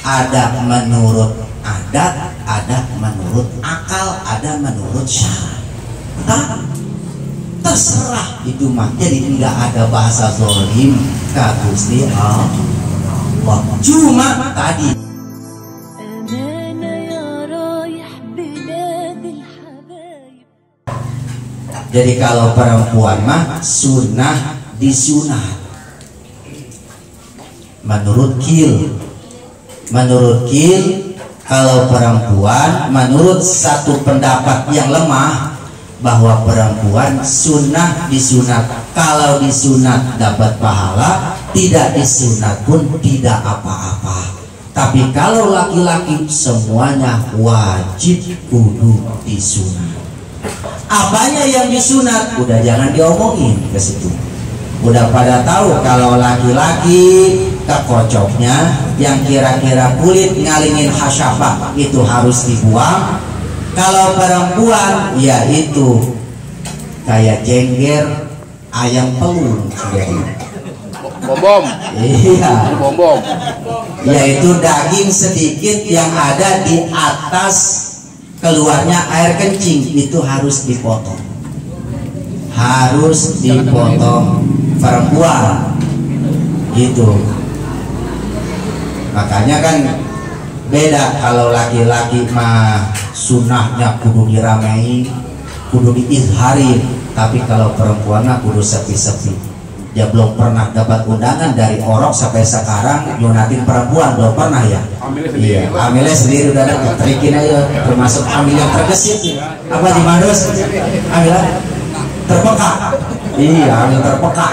Ada menurut adat, ada menurut akal, ada menurut syariat. Terserah itu mah. Jadi enggak ada bahasa zalim ka Gusti Allah. Cuma tadi jadi kalau perempuan mah sunnah disunat menurut kil kalau perempuan menurut satu pendapat yang lemah bahwa perempuan sunnah disunat. Kalau disunat dapat pahala, tidak disunat pun tidak apa-apa. Tapi kalau laki-laki semuanya wajib kudu disunat. Apanya yang disunat udah jangan diomongin ke situ. Udah pada tahu kalau laki-laki kekocoknya yang kira-kira kulit ngalingin hasyafah itu harus dibuang. Kalau perempuan ya itu kayak jengger ayam pelung, bom. Iya, bom. Yaitu daging sedikit yang ada di atas keluarnya air kencing itu harus dipotong. Harus dipotong perempuan gitu. Makanya kan beda kalau laki-laki mah sunnahnya kudu diramai, kudu diizharin. Tapi kalau perempuan mah kudu sepi-sepi. Ya belum pernah dapat undangan dari orok sampai sekarang nyunatin perempuan belum pernah ya. Iya, hamilnya sendiri udah ada terikin aja, termasuk hamil yang tergesit. Apa di Mandos? Hamil terpeka. Iya, hamil terpeka.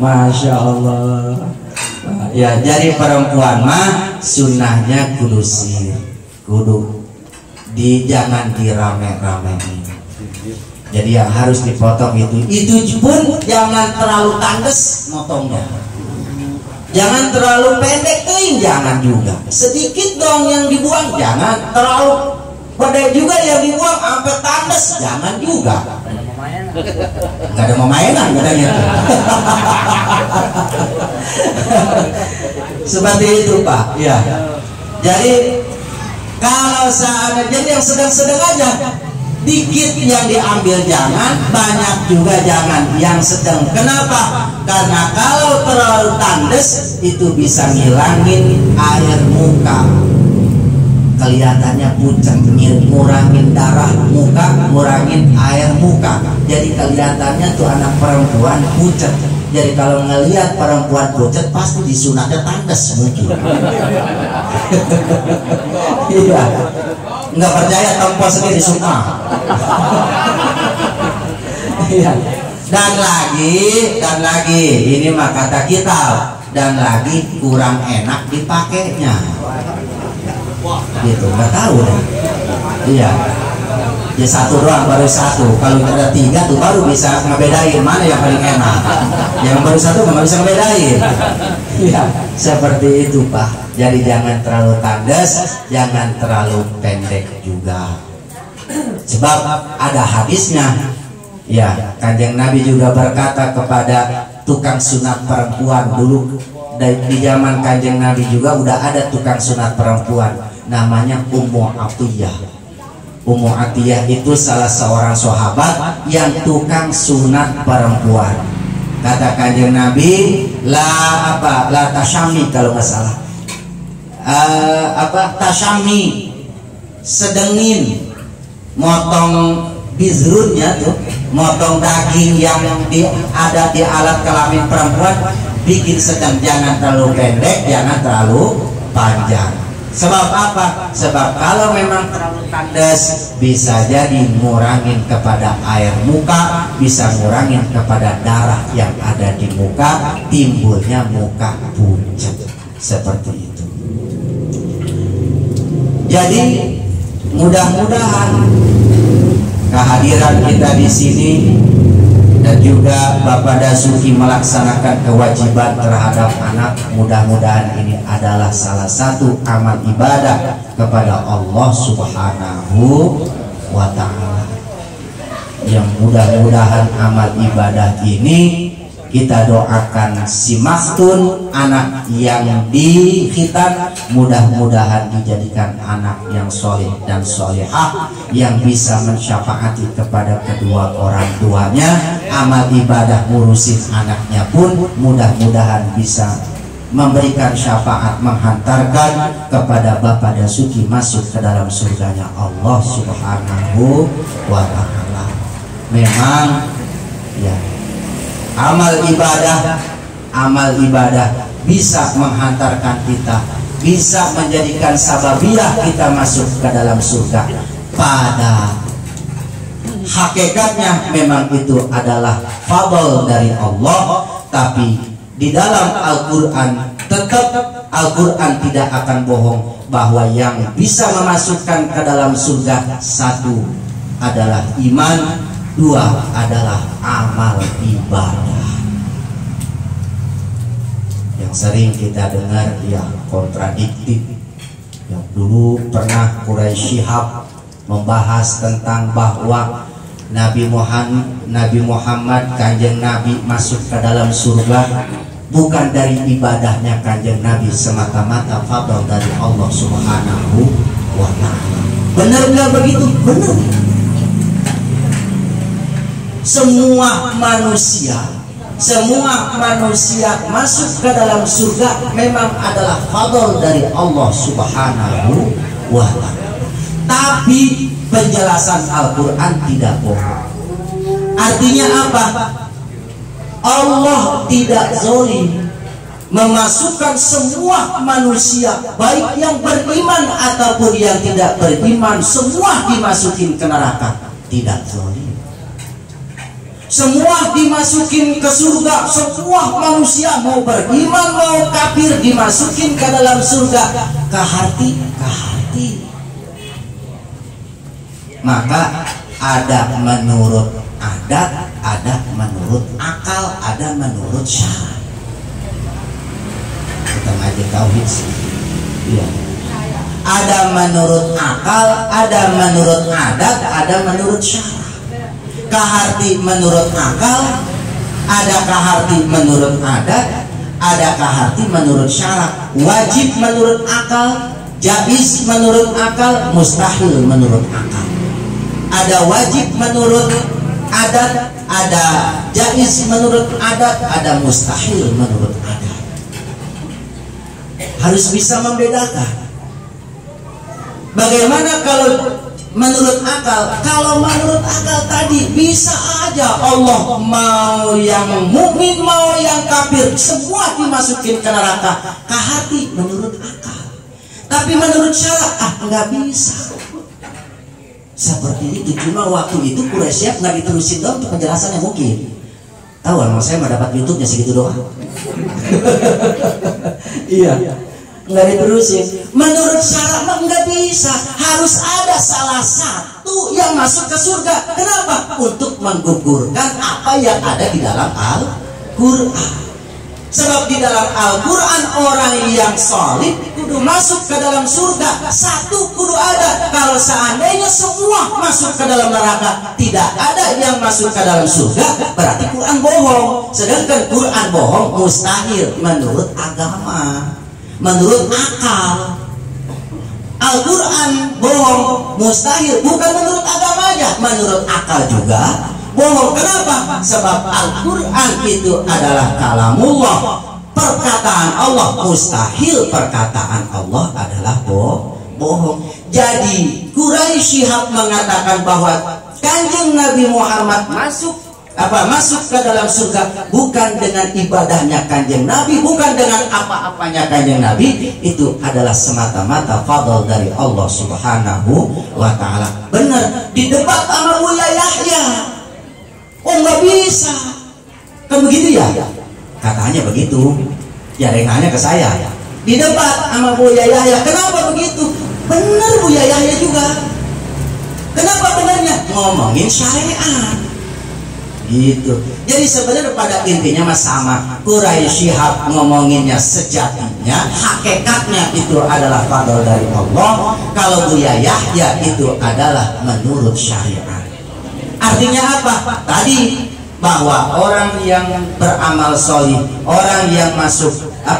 Masya Allah. Ya, jadi perempuan mah sunnahnya kudu sir, kudu jangan dirame-ramein. Jadi yang harus dipotong itu pun jangan terlalu tandes motongnya. Jangan terlalu pendek jangan juga. Sedikit dong yang dibuang, jangan terlalu pendek juga yang dibuang sampai tandes, jangan juga. Gak ada memainan katanya. Seperti itu Pak. Ya. Jadi kalau seandainya yang sedang-sedang aja, dikit yang diambil jangan, banyak juga jangan. Yang sedang. Kenapa? Karena kalau terlalu tandes itu bisa ngilangin air muka. Kelihatannya pucat, ngurangin darah muka, ngurangin air muka. Jadi kelihatannya tuh anak perempuan pucat. Jadi kalau ngelihat perempuan pucat pasti disunatnya tandes mungkin. Iya. Nggak percaya tempo sendiri disunat. Iya. Dan lagi ini mah kata kitab, dan lagi kurang enak dipakainya. Gitu, nggak tahu deh. Iya. Ya satu doang, baru satu. Kalau ada tiga tuh baru bisa ngebedain mana yang paling enak. Yang baru satu nggak bisa ngebedain. Iya, seperti itu Pak. Jadi jangan terlalu tandas, jangan terlalu pendek juga. Sebab ada hadisnya. Ya, Kanjeng Nabi juga berkata kepada tukang sunat perempuan dulu. Di zaman Kanjeng Nabi juga udah ada tukang sunat perempuan, namanya Ummu Atiyah. Ummu Atiyah itu salah seorang sahabat yang tukang sunat perempuan. Kata Kanjeng Nabi, la tasyami kalau nggak salah. Tasyami, sedengin, motong bizrunnya tuh, motong daging yang ada di alat kelamin perempuan, bikin sedang, jangan terlalu pendek, jangan terlalu panjang. Sebab apa? Sebab kalau memang terlalu tandas bisa jadi ngurangin kepada air muka, bisa ngurangin kepada darah yang ada di muka, timbulnya muka pucat seperti itu. Jadi mudah-mudahan kehadiran kita di sini dan juga Bapak Dasuki melaksanakan kewajiban terhadap anak, mudah-mudahan ini adalah salah satu amal ibadah kepada Allah Subhanahu wa Ta'ala. Yang mudah-mudahan amal ibadah ini Kita doakan si Maktun, anak yang dikhitan, mudah-mudahan dijadikan anak yang soleh dan solehah, yang bisa mensyafaati kepada kedua orang tuanya. Amal ibadah ngurusin anaknya pun mudah-mudahan bisa memberikan syafaat, menghantarkan kepada Bapa Dasuki masuk ke dalam surganya Allah Subhanahu wa ta'ala. Memang ya, amal ibadah bisa menghantarkan kita, bisa menjadikan sababiyah kita masuk ke dalam surga. Pada hakikatnya memang itu adalah fadl dari Allah, tapi di dalam Al-Quran tetap Al-Quran tidak akan bohong bahwa yang bisa memasukkan ke dalam surga, satu adalah iman, dua adalah amal ibadah. Yang sering kita dengar ya kontradiktif. Yang dulu pernah Quraisy Shihab membahas tentang bahwa Nabi Muhammad Kanjeng Nabi masuk ke dalam surga bukan dari ibadahnya Kanjeng Nabi, semata-mata fadl dari Allah Subhanahu wa ta'ala. Benar nggak begitu? Benar. Semua manusia masuk ke dalam surga memang adalah fadl dari Allah Subhanahu wa ta'ala. Tapi penjelasan Al-Quran tidak bohong. Artinya apa? Allah tidak zalim, memasukkan semua manusia, baik yang beriman ataupun yang tidak beriman, semua dimasukin ke neraka. Tidak zalim. Semua dimasukin ke surga, semua manusia mau beriman mau kafir dimasukin ke dalam surga. Kahati. Maka ada menurut adat, ada menurut akal, ada menurut syara. Kita ngaji tauhid sih. Iya. Ada menurut akal, ada menurut adat, ada menurut syara. Kaharti menurut akal, ada kaharti menurut adat, ada kaharti menurut syara. Wajib menurut akal, jaiz menurut akal, mustahil menurut akal. Ada wajib menurut adat, ada jaiz menurut adat, ada mustahil menurut adat. Harus bisa membedakan. Bagaimana kalau menurut akal? Kalau menurut akal tadi bisa aja Allah mau yang mukmin mau yang kafir semua dimasukin ke neraka. Kahati menurut akal. Tapi menurut syara nggak bisa. Seperti itu. Cuma waktu itu Quraisy nggak diterusin dong untuk penjelasannya mungkin. Tahu kan, saya mau dapat YouTube-nya segitu doang. Iya. Nggak diterusin. Menurut syarat mah nggak bisa, harus ada salah satu yang masuk ke surga. Kenapa? Untuk menggugurkan apa yang ada di dalam Al-Quran. Sebab di dalam Al-Quran orang yang salih kudu masuk ke dalam surga, satu kudu ada. Kalau seandainya semua masuk ke dalam neraka, tidak ada yang masuk ke dalam surga, berarti Quran bohong. Sedangkan Quran bohong mustahil menurut agama, menurut akal. Al-Quran bohong mustahil, bukan menurut agama aja, menurut akal juga bohong. Kenapa? Sebab Al-Quran itu adalah kalamullah, perkataan Allah. Mustahil perkataan Allah adalah bohong. Jadi Quraisy Shihab mengatakan bahwa Kanjeng Nabi Muhammad masuk ke dalam surga bukan dengan ibadahnya Kanjeng Nabi, bukan dengan apa-apanya Kanjeng Nabi. Itu adalah semata-mata fadl dari Allah Subhanahu wa ta'ala. Benar, di debat sama Buya Yahya, oh nggak bisa, kan begitu ya? Katanya begitu. Ya ada yang nanya ke saya, di debat sama Buya Yahya, kenapa begitu? Benar Buya Yahya juga. Kenapa benarnya? Ngomongin syariat. Gitu. Jadi sebenarnya pada intinya mas sama. Quraisy Shihab ngomonginnya sejatinya, hakikatnya itu adalah fadl dari Allah. Kalau Buya Yahya itu adalah menurut syariat. Artinya apa? Tadi bahwa orang yang beramal solih, orang yang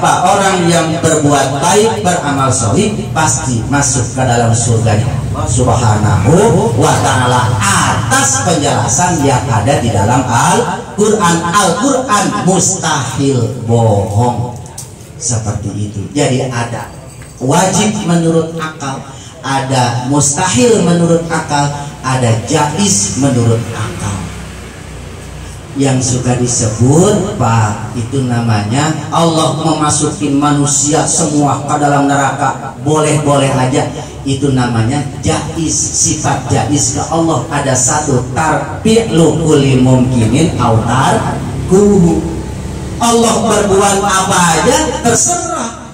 orang yang berbuat baik beramal solih pasti masuk ke dalam surganya Subhanahu wa ta'ala atas penjelasan yang ada di dalam Al-Quran. Al-Quran mustahil bohong seperti itu. Jadi ada wajib menurut akal, ada mustahil menurut akal, ada jaiz menurut akal. Yang suka disebut Pak, itu namanya Allah memasukin manusia semua ke dalam neraka, boleh-boleh aja, itu namanya jaiz. Sifat jaiz ke Allah ada satu, tarfi'lu kulli mumkinin au tarkuhu. Allah berbuat apa aja terserah.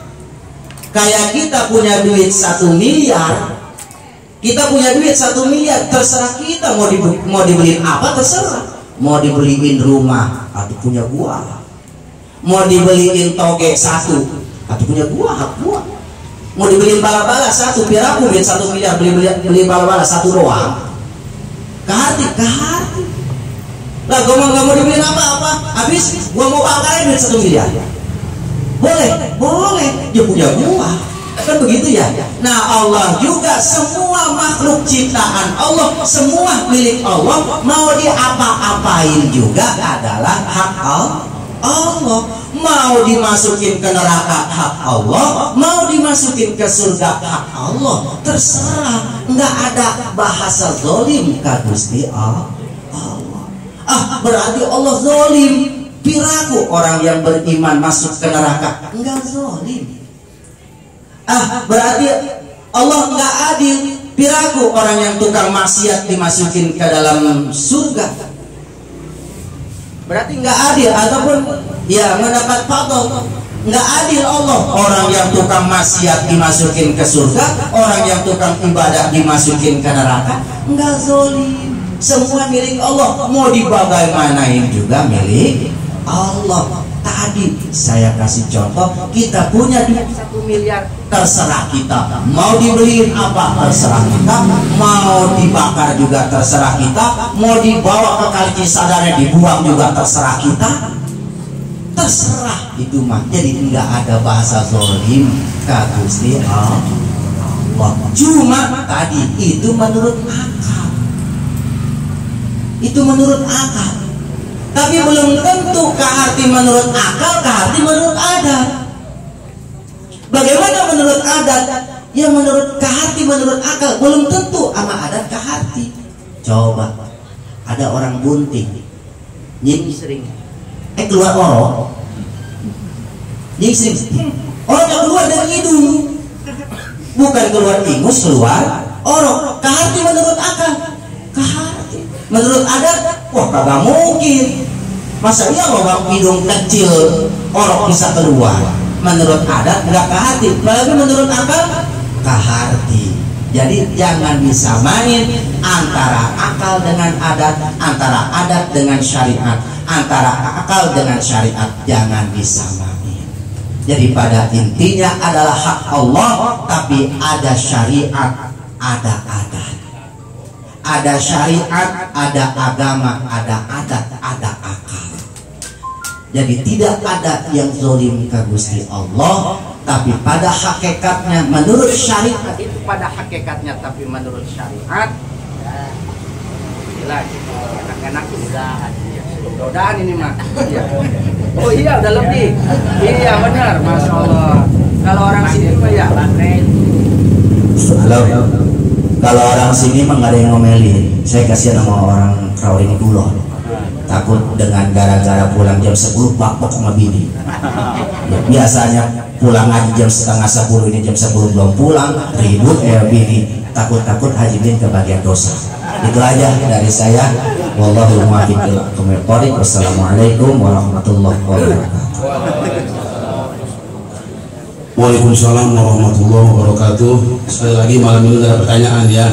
Kayak kita punya duit 1 miliar, kita punya duit 1 miliar, terserah kita mau dibeliin apa terserah. Mau dibeliin rumah atau punya gua, mau dibeliin toge 1 atau punya gua, hak gua. Mau dibeliin bala-bala 1, biar aku duit 1 miliar beli bala-bala 1 doang. Kahati. Lah gua nggak mau dibeliin apa-apa, habis gua mau bangkain duit 1 miliar. Boleh, dia punya gua. Kan begitu ya. Nah Allah juga semua makhluk ciptaan Allah, semua milik Allah, mau diapa-apain juga adalah hak Allah. Mau dimasukin ke neraka hak Allah, mau dimasukin ke surga hak Allah, terserah. Nggak ada bahasa zolim ka Gusti Allah. Berarti Allah zolim. Piraku orang yang beriman masuk ke neraka, enggak zolim. Berarti Allah enggak adil. Piraku orang yang tukang maksiat dimasukin ke dalam surga, berarti enggak adil, ataupun ya mendapat fadl. Enggak adil Allah. Orang yang tukang maksiat dimasukin ke surga, orang yang tukang ibadah dimasukin ke neraka, enggak zolim. Semua milik Allah, mau dibagaimanain juga milik Allah. Tadi saya kasih contoh, kita punya duit 1 miliar, terserah kita. Mau dibeliin apa terserah kita, mau dibakar juga terserah kita, mau dibawa ke kali Cisadane dibuang juga terserah kita. Terserah itu mah. Jadi tidak ada bahasa zolim ka Gusti Allah. Cuma tadi itu menurut akal. Itu menurut akal. Tapi belum tentu kahati menurut akal, kahati menurut adat. Bagaimana menurut adat? Ya menurut kahati, menurut akal belum tentu sama adat kahati. Coba ada orang bunting, nying sering, keluar orok, nying sering, oroknya keluar dari hidung, bukan keluar ingus, keluar orok. Kahati menurut akal, kahati menurut adat. Wah kagak mungkin. Masa iya lubang hidung kecil orok bisa keluar? Menurut adat nggak kahati, tapi menurut akal kahati. Jadi jangan disamain antara akal dengan adat, antara adat dengan syariat, antara akal dengan syariat, jangan disamain. Jadi pada intinya adalah hak Allah, tapi ada syariat, ada adat. Ada syariat, ada agama, ada adat, ada akal. Jadi tidak ada yang zolim ke Gusti Allah, tapi pada hakikatnya menurut syariat itu pada hakikatnya, tapi menurut syariat lagi enak-enak godaan ini mah. Iya. Oh iya udah lebih. Iya benar, masya Allah. Kalau orang sini mah ya. Halo. Kalau orang sini mah nggak ada yang ngomelin. Saya kasihan sama orang Rawering dulu. Takut dengan gara-gara pulang jam 10 bakpok sama bini. Ya, biasanya pulang ngaji jam setengah 10, ini jam 10 belum pulang, ribut bini. Takut-takut Haji Bin kebagian dosa. Itu aja dari saya. Wallahu muwaffiq ila aqwamit thoriq. Wassalamualaikum warahmatullahi wabarakatuh. Waalaikumsalam warahmatullahi wabarakatuh. Sekali lagi malam ini ada pertanyaan ya.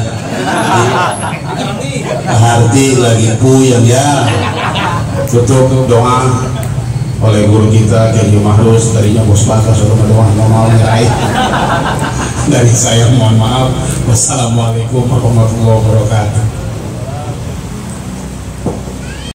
Harti lagi puyeng ya. Tutup doa oleh guru kita Kiai Mahrus, tadinya bos bakal suruh doa, mohon maaf ya. Dari saya mohon maaf. Wassalamualaikum warahmatullahi wabarakatuh.